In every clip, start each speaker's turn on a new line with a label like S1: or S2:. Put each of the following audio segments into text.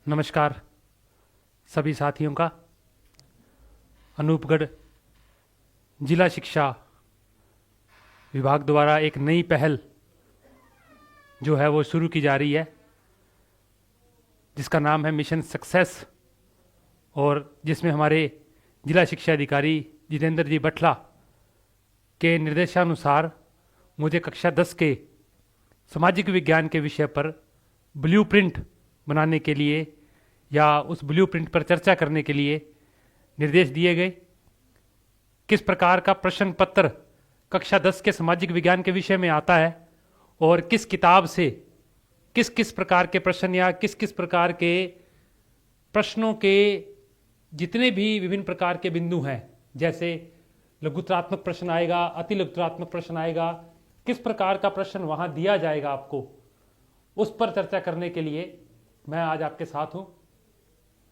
S1: नमस्कार सभी साथियों का। अनूपगढ़ जिला शिक्षा विभाग द्वारा एक नई पहल जो है वो शुरू की जा रही है, जिसका नाम है मिशन सक्सेस, और जिसमें हमारे जिला शिक्षा अधिकारी जितेंद्र जी बटला के निर्देशानुसार मुझे कक्षा 10 के सामाजिक विज्ञान के विषय पर ब्लूप्रिंट बनाने के लिए या उस ब्लूप्रिंट पर चर्चा करने के लिए निर्देश दिए गए। किस प्रकार का प्रश्न पत्र कक्षा 10 के सामाजिक विज्ञान के विषय में आता है और किस किताब से किस किस प्रकार के प्रश्न या किस किस प्रकार के प्रश्नों के जितने भी विभिन्न प्रकार के बिंदु हैं, जैसे लघुत्तरात्मक प्रश्न आएगा, अति लघुत्तरात्मक प्रश्न आएगा, किस प्रकार का प्रश्न वहां दिया जाएगा आपको, उस पर चर्चा करने के लिए मैं आज आपके साथ हूं।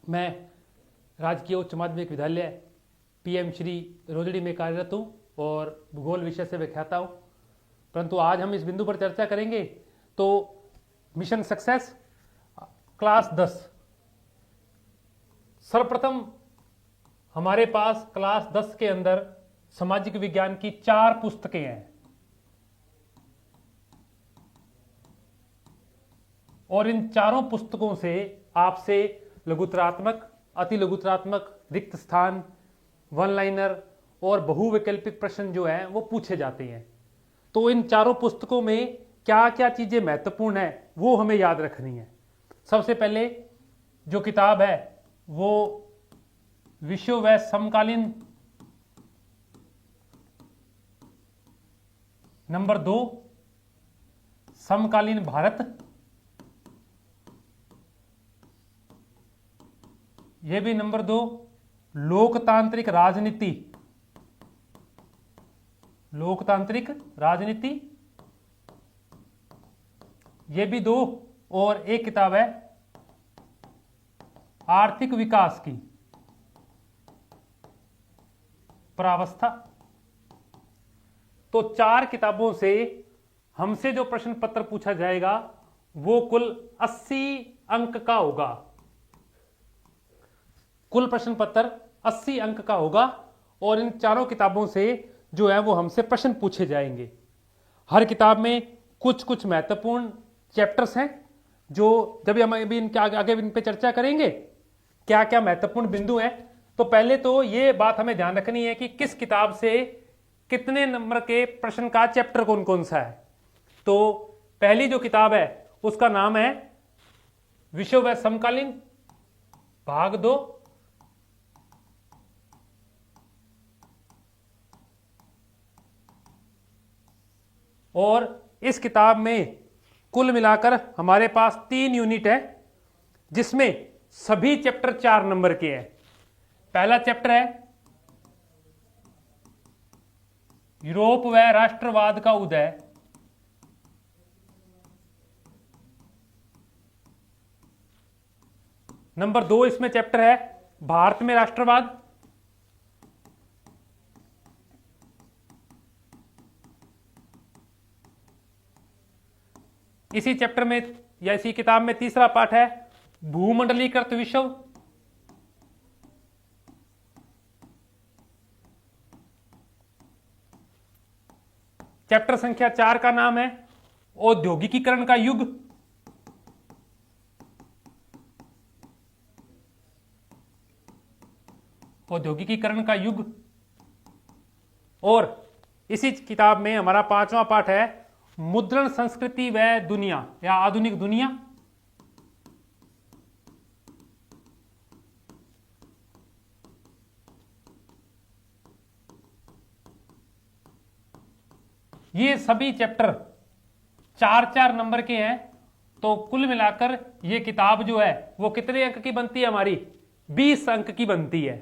S1: मैं राजकीय उच्च माध्यमिक विद्यालय पीएम श्री रोजड़ी में कार्यरत हूं और भूगोल विषय से व्याख्याता हूं। परंतु आज हम इस बिंदु पर चर्चा करेंगे तो मिशन सक्सेस क्लास 10। सर्वप्रथम हमारे पास क्लास 10 के अंदर सामाजिक विज्ञान की 4 पुस्तकें हैं और इन चारों पुस्तकों से आपसे लघुत्तरात्मक, अति लघुत्तरात्मक, रिक्त स्थान, वन लाइनर और बहुविकल्पिक प्रश्न जो है वो पूछे जाते हैं। तो इन चारों पुस्तकों में क्या क्या चीजें महत्वपूर्ण है वो हमें याद रखनी है। सबसे पहले जो किताब है वो विश्व व समकालीन, नंबर 2 समकालीन भारत, यह भी नंबर 2 लोकतांत्रिक राजनीति, लोकतांत्रिक राजनीति, यह भी 2, और एक किताब है आर्थिक विकास की प्रावस्था। तो 4 किताबों से हमसे जो प्रश्न पत्र पूछा जाएगा वो कुल 80 अंक का होगा। कुल प्रश्न पत्र 80 अंक का होगा और इन चारों किताबों से जो है वो हमसे प्रश्न पूछे जाएंगे। हर किताब में कुछ कुछ महत्वपूर्ण चैप्टर्स हैं जो जब हम अभी इनके आगे इन पे चर्चा करेंगे क्या क्या महत्वपूर्ण बिंदु हैं। तो पहले तो ये बात हमें ध्यान रखनी है कि किस किताब से कितने नंबर के प्रश्न का चैप्टर कौन कौन सा है। तो पहली जो किताब है उसका नाम है विश्व व समकालीन भाग 2, और इस किताब में कुल मिलाकर हमारे पास 3 यूनिट है जिसमें सभी चैप्टर 4 नंबर के हैं। पहला चैप्टर है यूरोप व राष्ट्रवाद का उदय, नंबर 2 इसमें चैप्टर है भारत में राष्ट्रवाद, इसी चैप्टर में या इसी किताब में तीसरा पाठ है भूमंडलीकृत विश्व, चैप्टर संख्या 4 का नाम है औद्योगिकीकरण का युग, औद्योगिकीकरण का युग, और इसी किताब में हमारा 5वां पाठ है मुद्रण संस्कृति व दुनिया या आधुनिक दुनिया, ये सभी चैप्टर 4-4 नंबर के हैं। तो कुल मिलाकर ये किताब जो है वो कितने अंक की बनती है हमारी? 20 अंक की बनती है।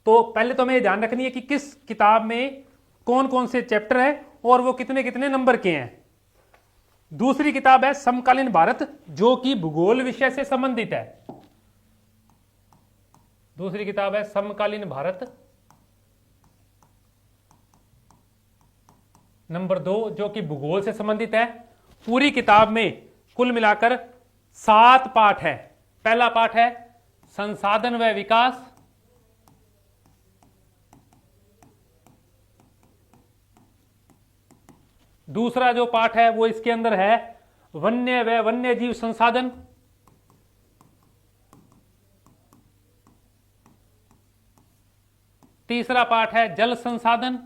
S1: तो पहले तो हमें ध्यान रखनी है कि किस किताब में कौन कौन से चैप्टर है और वो कितने कितने नंबर के हैं। दूसरी किताब है समकालीन भारत जो कि भूगोल विषय से संबंधित है। दूसरी किताब है समकालीन भारत, नंबर 2 जो कि भूगोल से संबंधित है। पूरी किताब में कुल मिलाकर 7 पाठ है। पहला पाठ है संसाधन व विकास, दूसरा जो पाठ है वो इसके अंदर है वन्य व वन्य जीव संसाधन, तीसरा पाठ है जल संसाधन,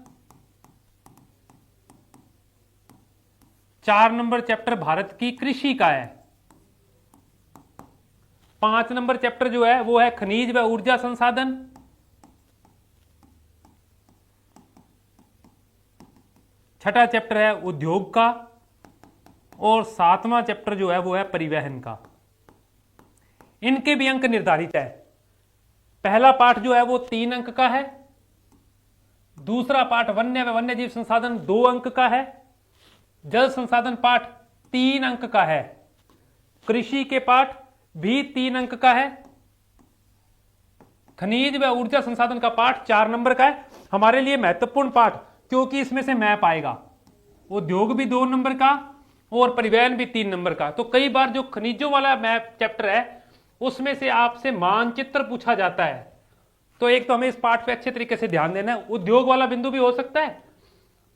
S1: 4 नंबर चैप्टर भारत की कृषि का है, 5 नंबर चैप्टर जो है वो है खनिज व ऊर्जा संसाधन, 6ठा चैप्टर है उद्योग का, और 7वां चैप्टर जो है वो है परिवहन का। इनके भी अंक निर्धारित है। पहला पाठ जो है वो 3 अंक का है, दूसरा पाठ वन्य व वन्य जीव संसाधन 2 अंक का है, जल संसाधन पाठ 3 अंक का है, कृषि के पाठ भी 3 अंक का है, खनिज व ऊर्जा संसाधन का पाठ 4 नंबर का है। हमारे लिए महत्वपूर्ण पाठ, क्योंकि इसमें से मैप आएगा। उद्योग भी 2 नंबर का और परिवहन भी 3 नंबर का। तो कई बार जो खनिजों वाला मैप चैप्टर है उसमें से आपसे मानचित्र पूछा जाता है, तो एक तो हमें इस पाठ पे अच्छे तरीके से ध्यान देना है। उद्योग वाला बिंदु भी हो सकता है,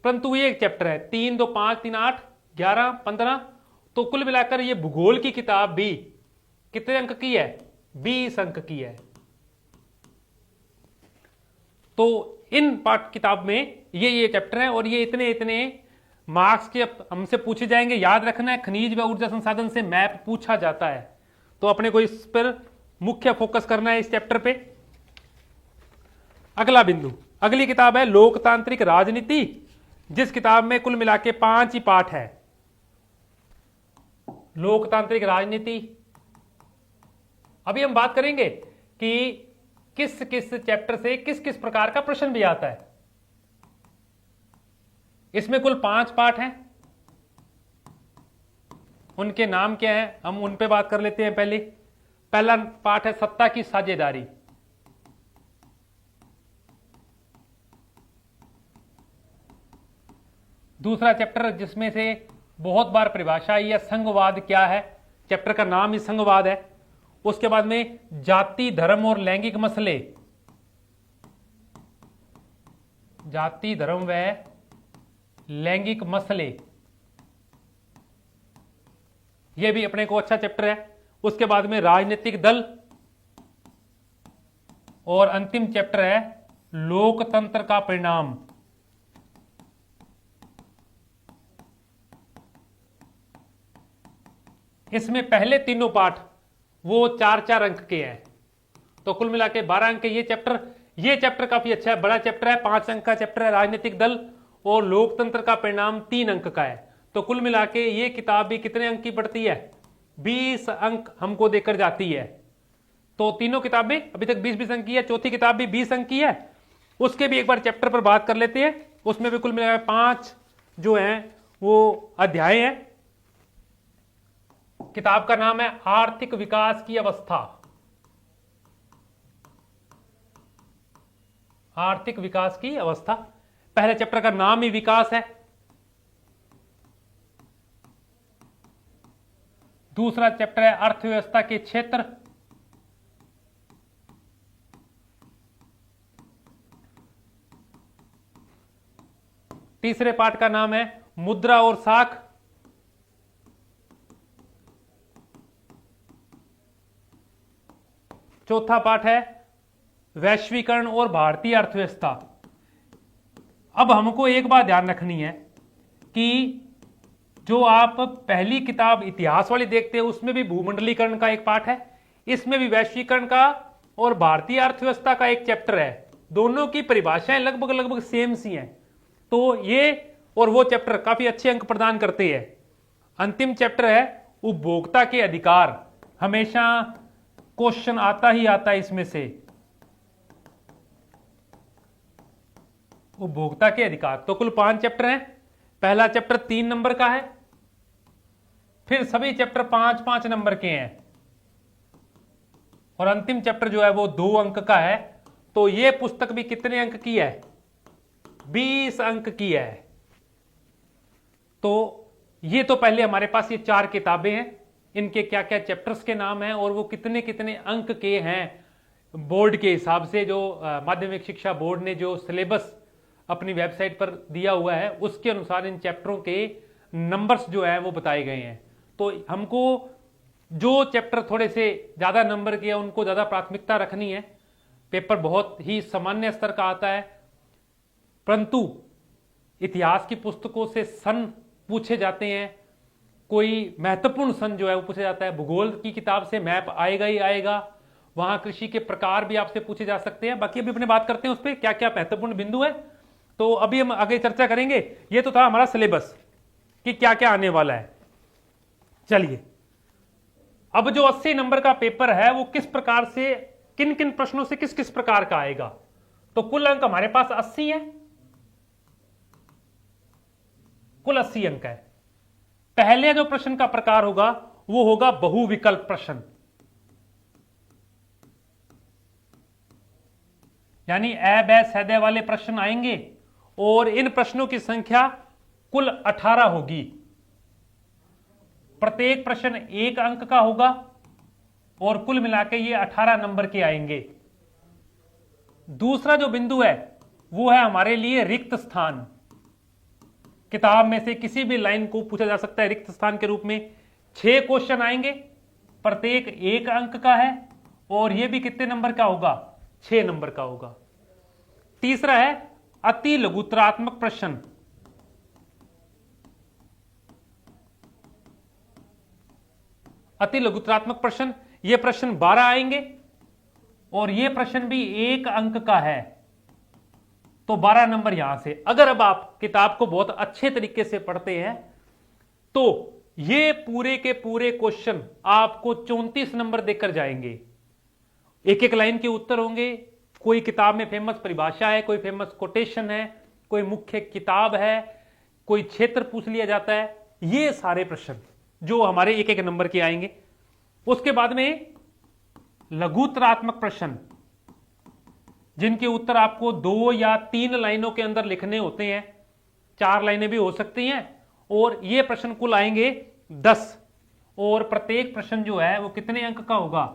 S1: परंतु ये एक चैप्टर है, 3 2 5 3 8 11 15, तो कुल मिलाकर ये भूगोल की किताब भी कितने अंक की है? 20 अंक की है। तो इन पाठ किताब में ये चैप्टर है और ये इतने इतने मार्क्स के हमसे पूछे जाएंगे। याद रखना है, खनिज व ऊर्जा संसाधन से मैप पूछा जाता है, तो अपने को इस पर मुख्य फोकस करना है, इस चैप्टर पे। अगला बिंदु, अगली किताब है लोकतांत्रिक राजनीति, जिस किताब में कुल मिला के 5 ही पाठ है। लोकतांत्रिक राजनीति, अभी हम बात करेंगे कि किस किस चैप्टर से किस किस प्रकार का प्रश्न भी आता है। इसमें कुल 5 पाठ हैं, उनके नाम क्या हैं हम उन पे बात कर लेते हैं। पहला पाठ है सत्ता की साझेदारी, दूसरा चैप्टर जिसमें से बहुत बार परिभाषा आई है, संघवाद क्या है, चैप्टर का नाम ही संघवाद है। उसके बाद में जाति धर्म और लैंगिक मसले, जाति धर्म व लैंगिक मसले, यह भी अपने को अच्छा चैप्टर है। उसके बाद में राजनीतिक दल, और अंतिम चैप्टर है लोकतंत्र का परिणाम। इसमें पहले तीनों पाठ वो 4-4 अंक के हैं, तो कुल मिला के 12 अंक के ये चैप्टर काफी अच्छा है, बड़ा चैप्टर है, 5 अंक का चैप्टर है। राजनीतिक दल और लोकतंत्र का परिणाम 3 अंक का है। तो कुल मिला के ये किताब भी कितने अंक की पड़ती है? 20 अंक हमको देकर जाती है। तो तीनों किताबें अभी तक 20-20 अंक की है, चौथी किताब भी 20 अंक की है। उसके भी एक बार चैप्टर पर बात कर लेते हैं। उसमें भी कुल मिला के 5 जो हैं वो अध्याय हैं। किताब का नाम है आर्थिक विकास की अवस्था, आर्थिक विकास की अवस्था। पहले चैप्टर का नाम ही विकास है। दूसरा चैप्टर है अर्थव्यवस्था के क्षेत्र, तीसरे पाठ का नाम है मुद्रा और साख, चौथा पाठ है वैश्वीकरण और भारतीय अर्थव्यवस्था। अब हमको एक बात ध्यान रखनी है कि जो आप पहली किताब इतिहास वाली देखते हैं उसमें भी भूमंडलीकरण का एक पाठ है, इसमें भी वैश्वीकरण का और भारतीय अर्थव्यवस्था का एक चैप्टर है। दोनों की परिभाषाएं लगभग लगभग सेम सी हैं, तो ये और वो चैप्टर काफी अच्छे अंक प्रदान करते हैं। अंतिम चैप्टर है उपभोक्ता के अधिकार, हमेशा क्वेश्चन आता ही आता है इसमें से, उपभोक्ता के अधिकार। तो कुल 5 चैप्टर हैं। पहला चैप्टर 3 नंबर का है, फिर सभी चैप्टर 5-5 नंबर के हैं, और अंतिम चैप्टर जो है वो 2 अंक का है। तो ये पुस्तक भी कितने अंक की है? 20 अंक की है। तो ये तो पहले हमारे पास ये 4 किताबें हैं, इनके क्या क्या चैप्टर्स के नाम हैं और वो कितने कितने अंक के हैं बोर्ड के हिसाब से। जो माध्यमिक शिक्षा बोर्ड ने जो सिलेबस अपनी वेबसाइट पर दिया हुआ है उसके अनुसार इन चैप्टरों के नंबर्स जो है वो बताए गए हैं। तो हमको जो चैप्टर थोड़े से ज्यादा नंबर के हैं उनको ज्यादा प्राथमिकता रखनी है। पेपर बहुत ही सामान्य स्तर का आता है, परंतु इतिहास की पुस्तकों से सन पूछे जाते हैं, कोई महत्वपूर्ण सन जो है वो पूछा जाता है। भूगोल की किताब से मैप आएगा ही आएगा, वहां कृषि के प्रकार भी आपसे पूछे जा सकते हैं। बाकी अभी अपने बात करते हैं उस पर क्या क्या महत्वपूर्ण बिंदु है, तो अभी हम आगे चर्चा करेंगे। ये तो था हमारा सिलेबस कि क्या क्या आने वाला है। चलिए, अब जो 80 नंबर का पेपर है वो किस प्रकार से, किन किन प्रश्नों से किस किस प्रकार का आएगा। तो कुल अंक हमारे पास 80 है, कुल 80 अंक है। पहले जो प्रश्न का प्रकार होगा वो होगा बहुविकल्प प्रश्न, यानी ए बै सैदे वाले प्रश्न आएंगे और इन प्रश्नों की संख्या कुल 18 होगी। प्रत्येक प्रश्न 1 अंक का होगा और कुल मिलाकर ये 18 नंबर के आएंगे। दूसरा जो बिंदु है वो है हमारे लिए रिक्त स्थान। किताब में से किसी भी लाइन को पूछा जा सकता है रिक्त स्थान के रूप में। 6 क्वेश्चन आएंगे, प्रत्येक 1 अंक का है और यह भी कितने नंबर का होगा, 6 नंबर का होगा। तीसरा है अति लघुतरात्मक प्रश्न। अति लघुतरात्मक प्रश्न, ये प्रश्न 12 आएंगे और ये प्रश्न भी 1 अंक का है, तो 12 नंबर यहां से। अगर अब आप किताब को बहुत अच्छे तरीके से पढ़ते हैं तो ये पूरे के पूरे क्वेश्चन आपको 34 नंबर देकर जाएंगे। एक एक लाइन के उत्तर होंगे, कोई किताब में फेमस परिभाषा है, कोई फेमस कोटेशन है, कोई मुख्य किताब है, कोई क्षेत्र पूछ लिया जाता है। ये सारे प्रश्न जो हमारे एक एक नंबर के आएंगे। उसके बाद में लघुतरात्मक प्रश्न, जिनके उत्तर आपको 2 या 3 लाइनों के अंदर लिखने होते हैं, 4 लाइनें भी हो सकती हैं। और ये प्रश्न कुल आएंगे 10 और प्रत्येक प्रश्न जो है वो कितने अंक का होगा,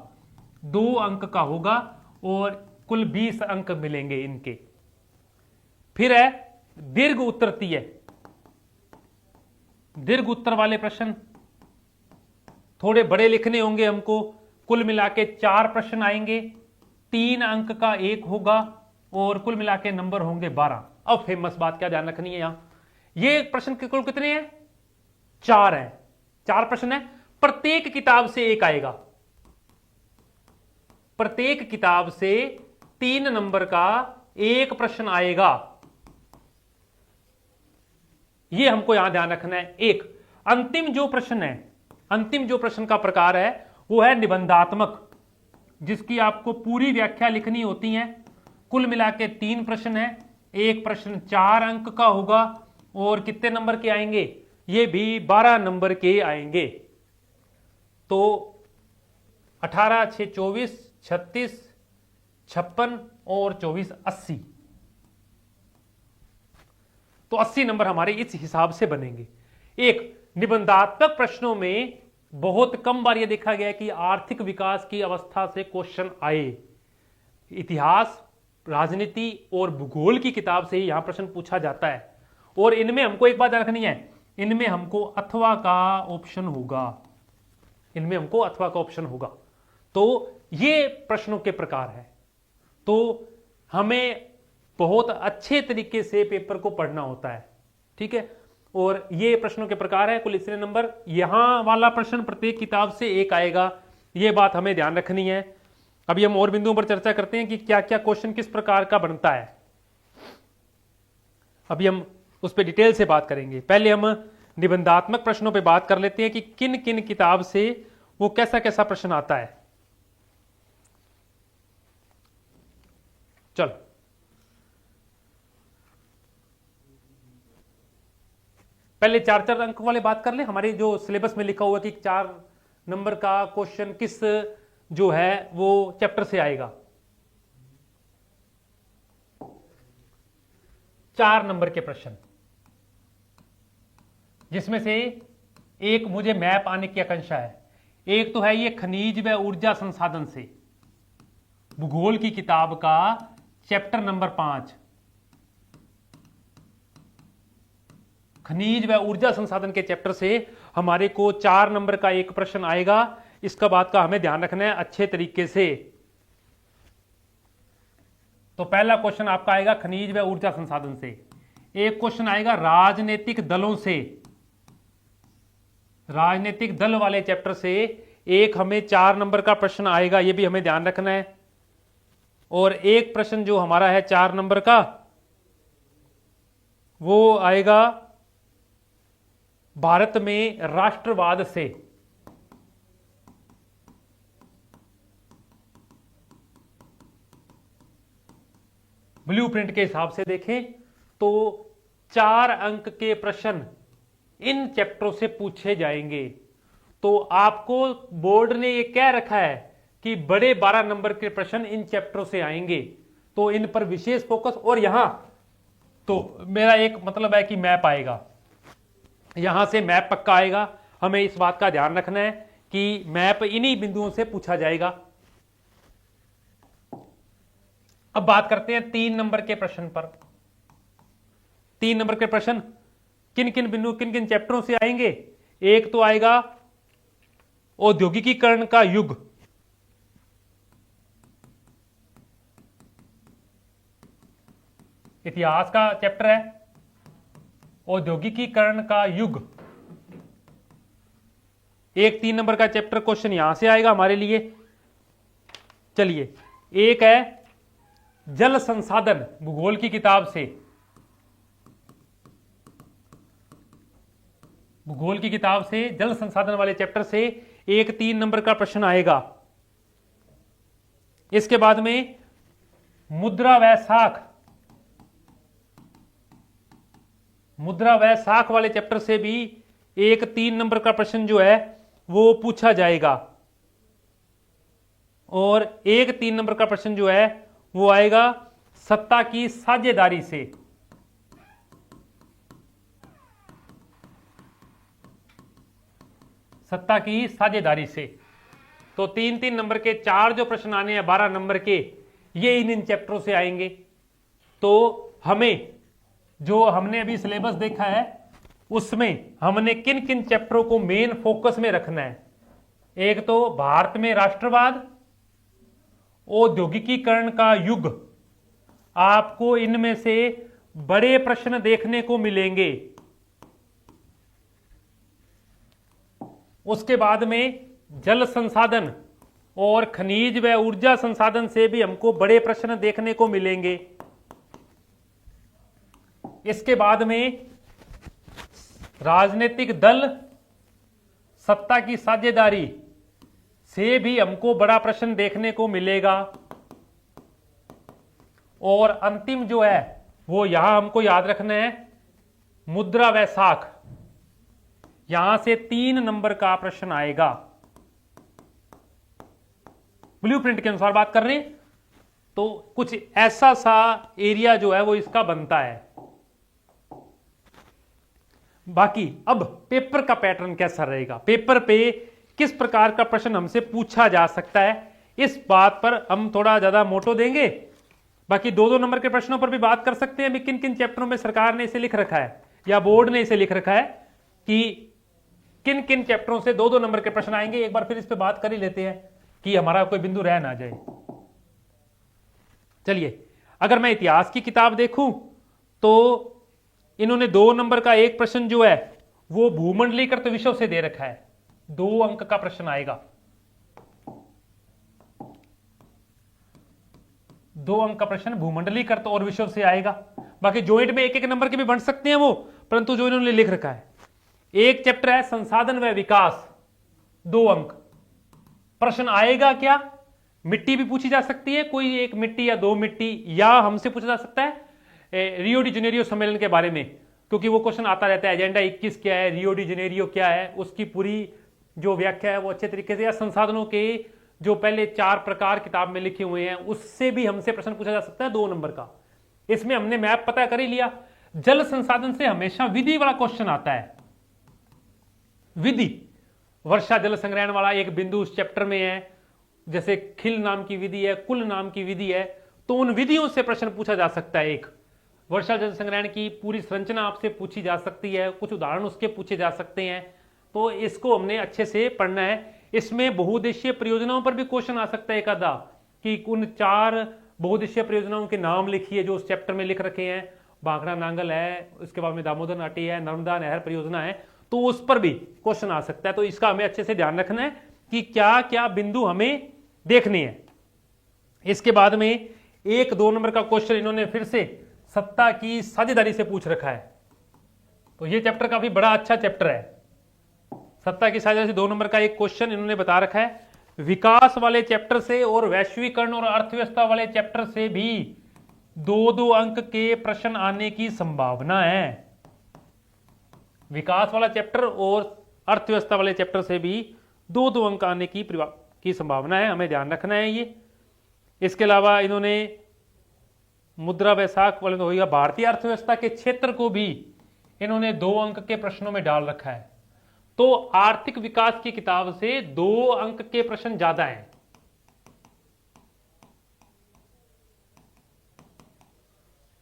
S1: 2 अंक का होगा और कुल 20 अंक मिलेंगे इनके। फिर है दीर्घ उत्तरीय, दीर्घ उत्तर वाले प्रश्न थोड़े बड़े लिखने होंगे हमको। कुल मिला के 4 प्रश्न आएंगे, 3 अंक का 1 होगा और कुल मिला के नंबर होंगे 12। अब फेमस बात क्या ध्यान रखनी है, यहां ये प्रश्न के कुल कितने हैं, 4 है। 4 प्रश्न है, प्रत्येक किताब से 1 आएगा। प्रत्येक किताब से 3 नंबर का 1 प्रश्न आएगा, ये हमको यहां ध्यान रखना है। एक अंतिम जो प्रश्न है, अंतिम जो प्रश्न का प्रकार है वो है निबंधात्मक, जिसकी आपको पूरी व्याख्या लिखनी होती है। कुल मिला के 3 प्रश्न है, एक प्रश्न 4 अंक का होगा और कितने नंबर के आएंगे, ये भी 12 नंबर के आएंगे। तो 18 6 24 36 56 और 24 80, तो 80 नंबर हमारे इस हिसाब से बनेंगे। एक निबंधात्मक प्रश्नों में बहुत कम बार यह देखा गया कि आर्थिक विकास की अवस्था से क्वेश्चन आए। इतिहास, राजनीति और भूगोल की किताब से ही यहां प्रश्न पूछा जाता है। और इनमें हमको एक बात रखनी है, इनमें हमको अथवा का ऑप्शन होगा, इनमें हमको अथवा का ऑप्शन होगा। तो ये प्रश्नों के प्रकार है। तो हमें बहुत अच्छे तरीके से पेपर को पढ़ना होता है, ठीक है। और ये प्रश्नों के प्रकार है, कुल इतने नंबर। यहां वाला प्रश्न प्रत्येक किताब से 1 आएगा, ये बात हमें ध्यान रखनी है। अभी हम और बिंदुओं पर चर्चा करते हैं कि क्या क्या क्वेश्चन किस प्रकार का बनता है। अभी हम उस पर डिटेल से बात करेंगे। पहले हम निबंधात्मक प्रश्नों पे बात कर लेते हैं कि किन किन किताब से वो कैसा कैसा प्रश्न आता है। चलो, पहले 4-4 अंक वाले बात कर ले। हमारे जो सिलेबस में लिखा हुआ है कि 4 नंबर का क्वेश्चन किस जो है वो चैप्टर से आएगा। 4 नंबर के प्रश्न, जिसमें से एक मुझे मैप आने की आकांक्षा है। एक तो है ये खनिज व ऊर्जा संसाधन से, भूगोल की किताब का चैप्टर नंबर 5, खनिज व ऊर्जा संसाधन के चैप्टर से हमारे को 4 नंबर का एक प्रश्न आएगा। इसका बात का हमें ध्यान रखना है अच्छे तरीके से। तो पहला क्वेश्चन आपका आएगा खनिज व ऊर्जा संसाधन से। एक क्वेश्चन आएगा राजनीतिक दलों से, राजनीतिक दल वाले चैप्टर से एक हमें 4 नंबर का प्रश्न आएगा, यह भी हमें ध्यान रखना है। और एक प्रश्न जो हमारा है 4 नंबर का वो आएगा भारत में राष्ट्रवाद से। ब्लूप्रिंट के हिसाब से देखें तो 4 अंक के प्रश्न इन चैप्टरों से पूछे जाएंगे। तो आपको बोर्ड ने यह कह रखा है कि बड़े 12 नंबर के प्रश्न इन चैप्टरों से आएंगे, तो इन पर विशेष फोकस। और यहां तो मेरा एक मतलब है कि मैप आएगा, यहां से मैप पक्का आएगा। हमें इस बात का ध्यान रखना है कि मैप इन्हीं बिंदुओं से पूछा जाएगा। अब बात करते हैं 3 नंबर के प्रश्न पर। 3 नंबर के प्रश्न किन किन बिंदु किन किन चैप्टरों से आएंगे। एक तो आएगा औद्योगिकीकरण का युग, इतिहास का चैप्टर है औद्योगिकीकरण का युग। एक 3 नंबर का चैप्टर क्वेश्चन यहां से आएगा हमारे लिए। चलिए, एक है जल संसाधन, भूगोल की किताब से, भूगोल की किताब से जल संसाधन वाले चैप्टर से एक 3 नंबर का प्रश्न आएगा। इसके बाद में मुद्रा व साख, मुद्रा व साख वाले चैप्टर से भी एक 3 नंबर का प्रश्न जो है वो पूछा जाएगा। और एक 3 नंबर का प्रश्न जो है वो आएगा सत्ता की साझेदारी से। सत्ता की साझेदारी से। तो 3-3 नंबर के 4 जो प्रश्न आने हैं 12 नंबर के, ये इन चैप्टरों से आएंगे। तो हमें जो हमने अभी सिलेबस देखा है उसमें हमने किन किन चैप्टरों को मेन फोकस में रखना है। एक तो भारत में राष्ट्रवाद, औद्योगिकीकरण का युग, आपको इनमें से बड़े प्रश्न देखने को मिलेंगे। उसके बाद में जल संसाधन और खनिज व ऊर्जा संसाधन से भी हमको बड़े प्रश्न देखने को मिलेंगे। इसके बाद में राजनीतिक दल, सत्ता की साझेदारी से भी हमको बड़ा प्रश्न देखने को मिलेगा। और अंतिम जो है वो यहां हमको याद रखना है मुद्रा व साख, यहां से 3 नंबर का प्रश्न आएगा। ब्लूप्रिंट के अनुसार बात कर रहे हैं तो कुछ ऐसा सा एरिया जो है वो इसका बनता है। बाकी अब पेपर का पैटर्न कैसा रहेगा, पेपर पे किस प्रकार का प्रश्न हमसे पूछा जा सकता है, इस बात पर हम थोड़ा ज्यादा मोटो देंगे। बाकी 2-2 नंबर के प्रश्नों पर भी बात कर सकते हैं। किन किन चैप्टरों में सरकार ने इसे लिख रखा है या बोर्ड ने इसे लिख रखा है कि किन किन चैप्टरों से 2-2 नंबर के प्रश्न आएंगे, एक बार फिर इस पे बात कर ही लेते हैं कि हमारा कोई बिंदु रह ना जाए। चलिए, अगर मैं इतिहास की किताब देखूं तो इन्होंने 2 नंबर का एक प्रश्न जो है वो भूमंडलीकृत विषयों से दे रखा है, 2 अंक का प्रश्न आएगा। 2 अंक का प्रश्न भूमंडलीकृत और विषयों से आएगा। बाकी ज्वाइंट में 1-1 नंबर के भी बन सकते हैं वो, परंतु जो इन्होंने लिख रखा है। एक चैप्टर है संसाधन व विकास, 2 अंक। प्रश्न आएगा क्या, मिट्टी भी पूछी जा सकती है, कोई एक मिट्टी या 2 मिट्टी, या हमसे पूछा जा सकता है रियो डी जेनेरियो सम्मेलन के बारे में, क्योंकि वो क्वेश्चन आता रहता है। एजेंडा 21 क्या है, रियो डी जेनेरियो क्या है, उसकी पूरी जो व्याख्या है वो अच्छे तरीके से, या संसाधनों के जो पहले 4 प्रकार किताब में लिखे हुए हैं उससे भी हमसे प्रश्न पूछा जा सकता है 2 नंबर का। इसमें हमने मैप पता कर ही लिया। जल संसाधन से हमेशा विधि वाला क्वेश्चन आता है, विधि। वर्षा जल संग्रहण वाला एक बिंदु उस चैप्टर में है, जैसे खिल नाम की विधि है, कुल नाम की विधि है, तो उन विधियों से प्रश्न पूछा जा सकता है। एक वर्षा जल संग्रहण की पूरी संरचना आपसे पूछी जा सकती है, कुछ उदाहरण उसके पूछे जा सकते हैं, तो इसको हमने अच्छे से पढ़ना है। इसमें बहुउद्देशीय परियोजनाओं पर भी क्वेश्चन आ सकता है एक आधा, कि उन 4 बहुउद्देशीय परियोजनाओं के नाम लिखिए जो उस चैप्टर में लिख रखे हैं। भाखड़ा नांगल है, उसके बाद में दामोदर नाटी है, नर्मदा नहर परियोजना है, तो उस पर भी क्वेश्चन आ सकता है। तो इसका हमें अच्छे से ध्यान रखना है कि क्या क्या बिंदु हमें देखने हैं। इसके बाद में 1-2 नंबर का क्वेश्चन इन्होंने फिर से सत्ता की साझेदारी से पूछ रखा है। तो ये चैप्टर काफी बड़ा अच्छा चैप्टर है। सत्ता की साझेदारी से 2 नंबर का एक क्वेश्चन इन्होंने बता रखा है। विकास वाले चैप्टर से और वैश्वीकरण और अर्थव्यवस्था वाले चैप्टर से भी 2-2 अंक के प्रश्न आने की संभावना है। विकास वाला चैप्टर और अर्थव्यवस्था वाले चैप्टर से भी 2-2 अंक आने की संभावना है, हमें ध्यान रखना है ये। इसके अलावा इन्होंने मुद्रा वैशाख वाले तो होगा, भारतीय अर्थव्यवस्था के क्षेत्र को भी इन्होंने 2 अंक के प्रश्नों में डाल रखा है। तो आर्थिक विकास की किताब से 2 अंक के प्रश्न ज्यादा हैं।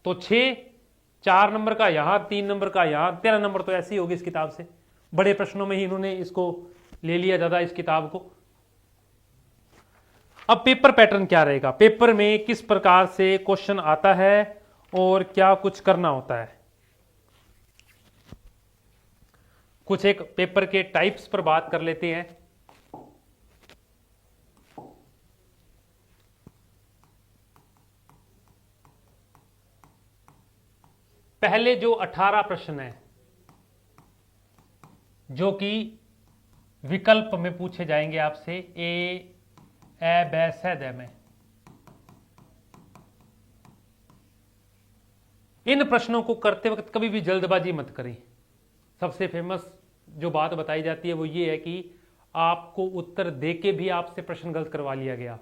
S1: तो 6, 4 नंबर का यहां, 3 नंबर का यहां, 13 नंबर तो ऐसी होगी इस किताब से। बड़े प्रश्नों में ही इन्होंने इसको ले लिया ज्यादा इस किताब को। अब पेपर पैटर्न क्या रहेगा, पेपर में किस प्रकार से क्वेश्चन आता है और क्या कुछ करना होता है। कुछ एक पेपर के टाइप्स पर बात कर लेते हैं। पहले जो 18 प्रश्न है जो कि विकल्प में पूछे जाएंगे आपसे, ए ब स द में, इन प्रश्नों को करते वक्त कभी भी जल्दबाजी मत करें। सबसे फेमस जो बात बताई जाती है वो ये है कि आपको उत्तर देके भी आपसे प्रश्न गलत करवा लिया गया।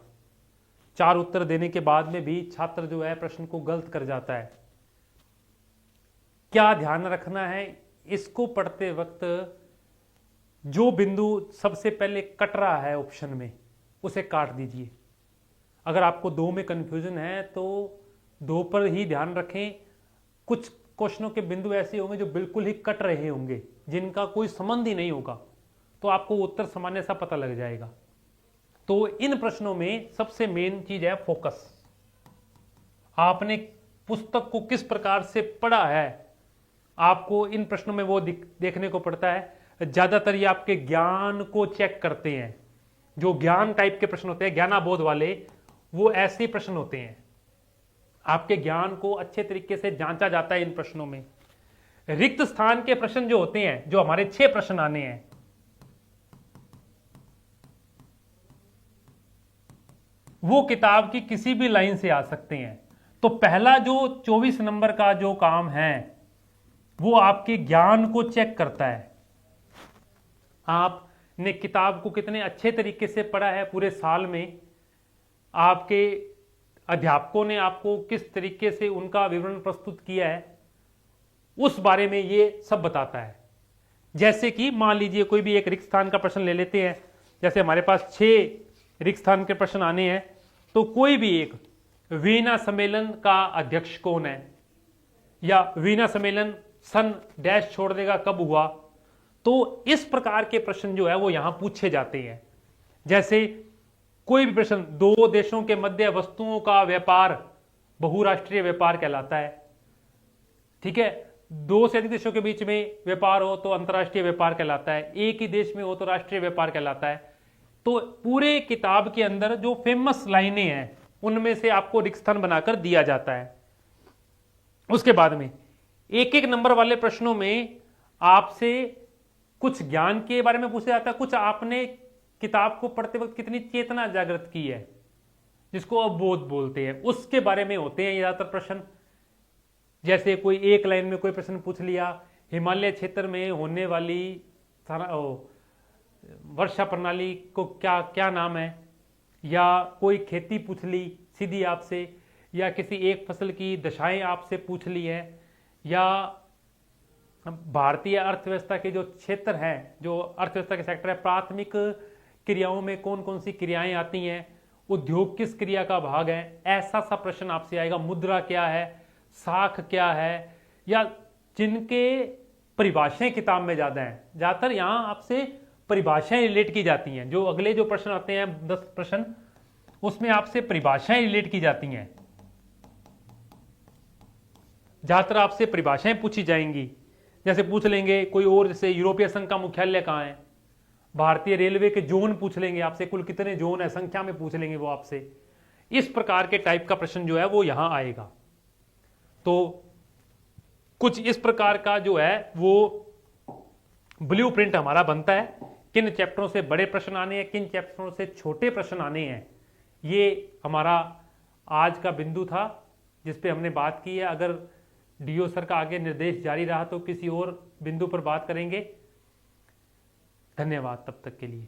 S1: 4 उत्तर देने के बाद में भी छात्र जो है प्रश्न को गलत कर जाता है। क्या ध्यान रखना है, इसको पढ़ते वक्त जो बिंदु सबसे पहले कट रहा है ऑप्शन में उसे काट दीजिए। अगर आपको 2 में कंफ्यूजन है तो 2 पर ही ध्यान रखें। कुछ क्वेश्चनों के बिंदु ऐसे होंगे जो बिल्कुल ही कट रहे होंगे, जिनका कोई संबंध ही नहीं होगा, तो आपको उत्तर सामान्य सा पता लग जाएगा। तो इन प्रश्नों में सबसे मेन चीज है फोकस। आपने पुस्तक को किस प्रकार से पढ़ा है, आपको इन प्रश्नों में वो देखने को पड़ता है। ज्यादातर ये आपके ज्ञान को चेक करते हैं। जो ज्ञान टाइप के प्रश्न होते हैं, ज्ञानाबोध वाले, वो ऐसे प्रश्न होते हैं। आपके ज्ञान को अच्छे तरीके से जांचा जाता है इन प्रश्नों में। रिक्त स्थान के प्रश्न जो होते हैं, जो हमारे 6 प्रश्न आने हैं, वो किताब की किसी भी लाइन से आ सकते हैं। तो पहला जो 24 नंबर का जो काम है वो आपके ज्ञान को चेक करता है। आपने किताब को कितने अच्छे तरीके से पढ़ा है पूरे साल में, आपके अध्यापकों ने आपको किस तरीके से उनका विवरण प्रस्तुत किया है, उस बारे में ये सब बताता है। जैसे कि मान लीजिए कोई भी एक रिक्त स्थान का प्रश्न ले लेते हैं, जैसे हमारे पास 6 रिक्त स्थान के प्रश्न आने हैं, तो कोई भी एक वीना सम्मेलन का अध्यक्ष कौन है, या वीना सम्मेलन सन डैश छोड़ देगा कब हुआ, तो इस प्रकार के प्रश्न जो है वो यहां पूछे जाते हैं। जैसे कोई भी प्रश्न, 2 देशों के मध्य वस्तुओं का व्यापार बहुराष्ट्रीय व्यापार कहलाता है, ठीक है। 2 से अधिक देशों के बीच में व्यापार हो तो अंतर्राष्ट्रीय व्यापार कहलाता है, एक ही देश में हो तो राष्ट्रीय व्यापार कहलाता है। तो पूरे किताब के अंदर जो फेमस लाइनें हैं उनमें से आपको रिक्त स्थान बनाकर दिया जाता है। उसके बाद में 1-1 नंबर वाले प्रश्नों में आपसे कुछ ज्ञान के बारे में पूछा जाता है, कुछ आपने किताब को पढ़ते वक्त कितनी चेतना जागृत की है, जिसको अवबोध बोलते हैं, उसके बारे में होते हैं ज्यादातर प्रश्न। जैसे कोई एक लाइन में कोई प्रश्न पूछ लिया, हिमालय क्षेत्र में होने वाली वर्षा प्रणाली को क्या क्या नाम है, या कोई खेती पूछ ली सीधी आपसे, या किसी एक फसल की दशाएं आपसे पूछ ली है, या भारतीय अर्थव्यवस्था के जो क्षेत्र हैं, जो अर्थव्यवस्था के सेक्टर है, प्राथमिक क्रियाओं में कौन कौन सी क्रियाएं आती हैं, उद्योग किस क्रिया का भाग है, ऐसा सा प्रश्न आपसे आएगा। मुद्रा क्या है, साख क्या है, या जिनके परिभाषाएं किताब में ज्यादा हैं, ज्यादातर यहां आपसे परिभाषाएं रिलेट की जाती हैं। जो अगले जो प्रश्न आते हैं 10 प्रश्न, उसमें आपसे परिभाषाएं रिलेट की जाती हैं, ज्यादातर आपसे परिभाषाएं पूछी जाएंगी। जैसे पूछ लेंगे कोई और, जैसे यूरोपीय संघ का मुख्यालय कहां है, भारतीय रेलवे के जोन पूछ लेंगे आपसे, कुल कितने जोन है, संख्या में पूछ लेंगे वो आपसे। इस प्रकार के टाइप का प्रश्न जो है वो यहां आएगा। तो कुछ इस प्रकार का जो है वो ब्लूप्रिंट हमारा बनता है, किन चैप्टरों से बड़े प्रश्न आने हैं, किन चैप्टरों से छोटे प्रश्न आने हैं। ये हमारा आज का बिंदु था जिस पे हमने बात की है। अगर डीओ सर का आगे निर्देश जारी रहा तो किसी और बिंदु पर बात करेंगे। धन्यवाद तब तक के लिए।